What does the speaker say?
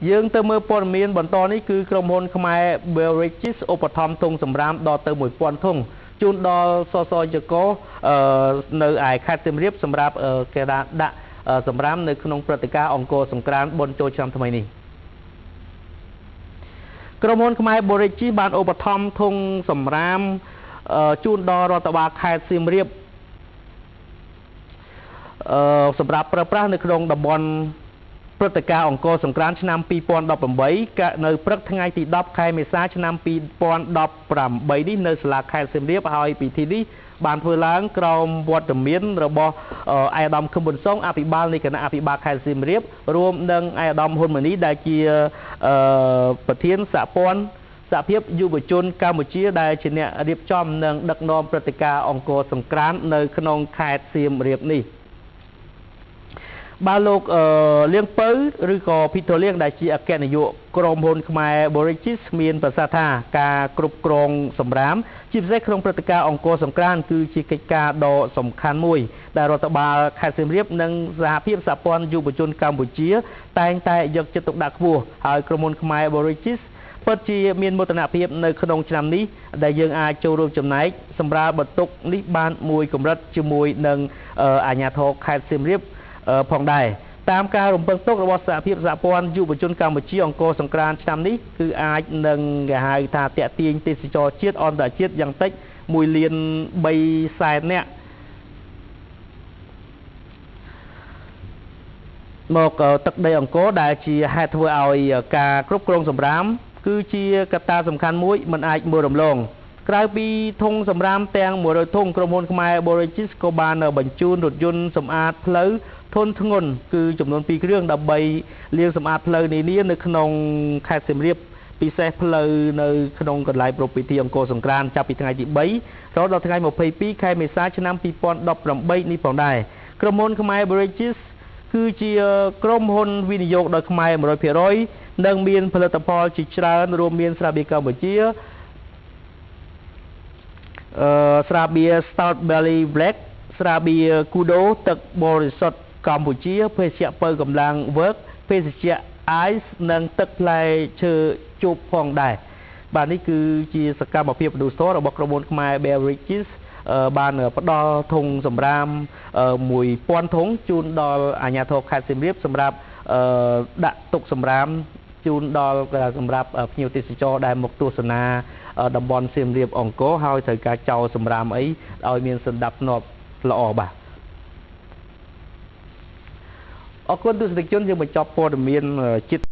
dương từ mưa pon miền bẩn to ní cứ krom hôn khmer beveragesឧបត្ថម្ភធុងសម្រាមដល់ទៅ 1000 ធុងជូនដល់សសជកនៅឯខេត្តសៀមរាបសម្រាប់គេដាក់សម្រាមនៅក្នុងព្រឹត្តិការណ៍អង្គរសង្ក្រាន្តបុណ្យចូលឆ្នាំថ្មីនេះក្រុមហ៊ុនខ្មែរ Beverages បានឧបត្ថម្ភធុងសម្រាមជូនដល់រដ្ឋបាលខេត្តសៀមរាបសម្រាប់ប្រើប្រាស់នៅក្នុងតំបន់ព្រឹត្តិការណ៍អង្គរសង្ក្រាន្តឆ្នាំ 2018 នៅព្រឹកថ្ងៃទី 10 ខែមេសាឆ្នាំ 2018 នេះនៅសាលាខេត្តសៀមរាបហើយពិធីនេះបានធ្វើឡើងក្រោមវត្តមានរបស់ឯកឧត្តម ខឹម ប៊ុនសុង អភិបាលនៃគណៈអភិបាលខេត្តសៀមរាបរួមនឹងឯកឧត្តម ហ៊ុនម៉ាណីដែលជាប្រធានសហភាពយុវជនកម្ពុជាដែលជាអ្នករៀបចំនិងដឹកនាំព្រឹត្តិការណ៍អង្គរសង្ក្រាន្តនៅក្នុងខេត្តសៀមរាបនេះបាទលោកលៀងពៅឬក៏ភីតូលៀងដែលជាអគ្គនាយកក្រុមហ៊ុនខ្មែរ Beverages មានប្រសាសន៍ថាការគ្រប់គ្រងសម្រាមជាពិសេសក្នុងព្រឹត្តិការណ៍អង្គរសង្ក្រាន្តគឺជាកិច្ចការដ៏សំខាន់មួយដែលរដ្ឋបាលខេត្តសៀមរាបនិងសហភាពសហព័ន្ធយុវជនកម្ពុជាតែងតែយកចិត្តទុកដាក់ខ្ពស់ហើយក្រុមហ៊ុនខ្មែរ Beverages ពិតជាមានមោទនភាពនៅក្នុងឆ្នាំនេះដែលយើងអាចចូលរួមចំណែកសម្រាប់បន្ទុកនេះបានមួយកម្រិតជាមួយនឹងអាជ្ញាធរខេត្តសៀមរាបផងដែរតាមការរំពឹងទុករបស់សហភាពសហព័ន្ធយុវជនកម្ពុជាអង្គរសង្ក្រាន្តឆ្នាំនេះគឺអាចនឹងគេហៅថាតាក់ទាញទេសចរជាតិអន្តរជាតិយ៉ាងតិច1លាន3សែននាក់មកទឹកដីអង្គរដែលជាហេតុធ្វើឲ្យការគ្រប់គ្រងសម្រាមគឺជាកត្តាសំខាន់មួយមិនអាចមើលរំលងក្រៅពីធុងសម្រាមទាំង100ធុងក្រុមហ៊ុនខ្មែរ Beverages ក៏បានបញ្ជូនរថយន្តសម្អាតផ្លូវធន់ធ្ងន់គឺចំនួន2គ្រឿងដើម្បីលាងសម្អាតផ្លូវនានានៅក្នុងខេត្តសៀមរាបពិសេសផ្លូវនៅក្នុងកន្លែងប្រពៃពិធីអង្គរសង្ក្រាន្តចាប់ពីថ្ងៃទី3រហូតដល់ថ្ងៃ22ខែមេសាឆ្នាំ2018នេះផងដែរក្រុមហ៊ុនខ្មែរ Beverages គឺជាក្រុមហ៊ុនវិនិយោគដោយខ្មែរ 100% និងមានផលិតផលជាច្រើនរួមមានស្រាបៀរកម្ពុជាស្រាបៀរ Strawberry Black ស្រាបៀរ Kudo ទឹកបរិសុទ្ធកម្ពុជាភេសជ្ជៈពៅកម្លាំង Work ភេសជ្ជៈ Ice និងទឹកផ្លែឈើជប់ផងដែរបាទនេះគឺជាសកម្មភាពបដិសររបស់ក្រុមហ៊ុនខ្មែរ Beverages បានផ្ដល់ធុងសម្រាម1000ធុងជូនដល់អាជ្ញាធរខេត្តសៀមរាបសម្រាប់ដាក់ទុកសម្រាមជូនដល់សម្រាប់ភ្ញៀវទេសចរដែលមកទស្សនាតំបន់សៀមរាបអង្គរហើយត្រូវការចោលសម្រាមអីឲ្យមានសណ្ដាប់ធ្នាប់ល្អបាទអរគុណទស្សនិកជនយើងបញ្ចប់ព័ត៌មានជាតិ